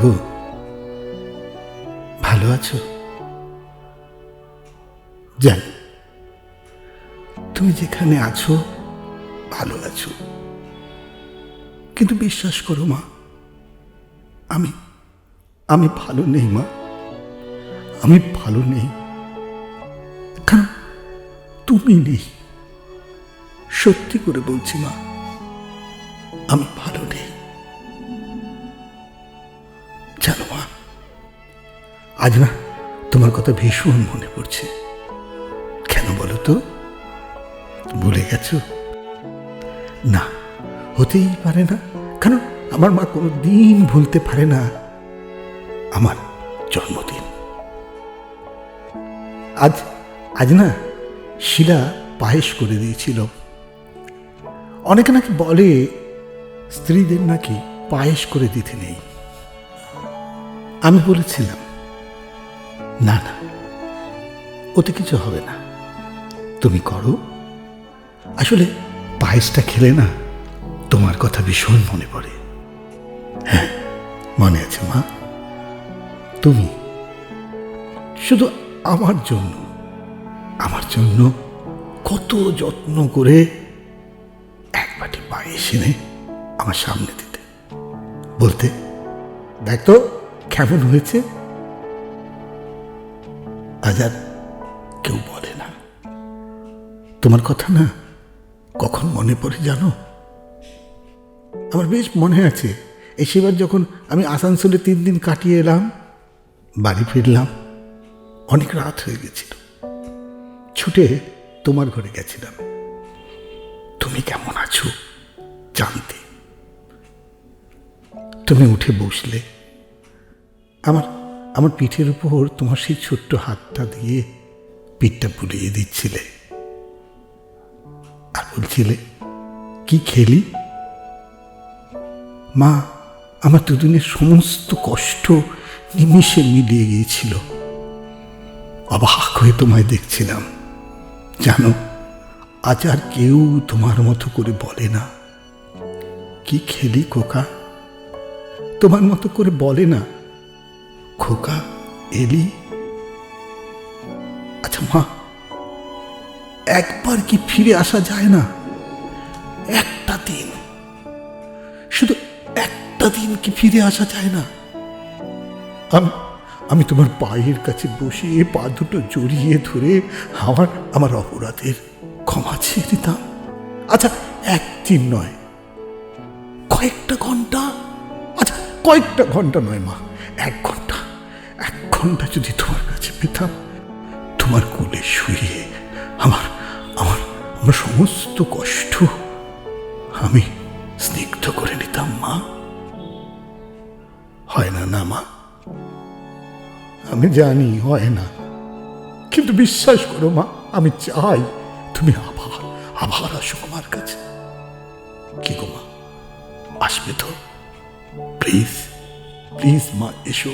গো, ভালো আছো? জানি তুমি যেখানে আছো ভালো আছো, কিন্তু বিশ্বাস করো মা, আমি আমি ভালো নেই মা, আমি ভালো নেই। কারণ তুমি নেই। সত্যি করে বলছি মা, আমি ভালো নেই। জানো মা, আজ না তোমার কথা ভীষণ মনে পড়ছে। কেন বলো তো? ভুলে গেছো? না, হতেই পারে না। কারণ আমার মা কোনো দিন ভুলতে পারে না আমার জন্মদিন। আজ আজ না শিলা পায়েস করে দিয়েছিল। অনেকে নাকি বলে স্ত্রীদের নাকি পায়েস করে দিতে নেই। আমি বলেছিলাম না না, ওতে কিছু হবে না, তুমি করো। আসলে পায়েসটা খেলে না তোমার কথা ভীষণ মনে পড়ে। হ্যাঁ, মনে আছে মা, তুমি শুধু আমার জন্য কত যত্ন করে এক বাটি পায়েস এনে আমার সামনে দিতে, বলতে দেখ তো কেমন হয়েছে। আজ আর কেউ বলে না। তোমার কথা না কখন মনে পড়ে জানো? আমার বেশ মনে আছে, এই সেবার যখন আমি আসানসোলে 3 দিন কাটিয়ে এলাম, বাড়ি ফিরলাম, অনেক রাত হয়ে গেছিল। ছুটে তোমার ঘরে গেছিলাম তুমি কেমন আছো জানতে। তুমি উঠে বসলে, আমার পিঠের উপর তোমার সেই ছোট্ট হাতটা দিয়ে পিঠটা বুলিয়ে দিচ্ছিলে আর বলছিলে কি খেলি। মা, আমার দুদিনের সমস্ত কষ্ট নিমিষে মিলিয়ে গিয়েছিল। অবাক হয়ে তোমায় দেখছিলাম। জানো, আজ আর কেউ তোমার মতো করে বলে না কি খেলি খোকা, তোমার মতো করে বলে না খোকা এলি। আচ্ছা মা, একবার কি ফিরে আসা যায় না? একটা দিন, শুধু একটা দিন কি ফিরে আসা যায় না? আমি তোমার পায়ের কাছে বসে পা দুটো জড়িয়ে ধরে আমার অপরাধের ক্ষমা চেয়ে দিতাম। আচ্ছা, একদিন নয়, কয়েকটা ঘন্টা। আচ্ছা, কয়েকটা ঘন্টা নয় মা, 1 ঘন্টা যদি তোমার কাছে পেতাম, তোমার কোলে শুয়ে আমার আমার আমার সমস্ত কষ্ট আমি স্নিগ্ধ করে নিতাম মা। হয় না না মা, আমি জানি হয় না, কিন্তু বিশ্বাস করো মা, আমি চাই তুমি আবার আসো আমার কাছে। কি গো মা, আসবে তো? প্লিজ প্লিজ মা, এসো।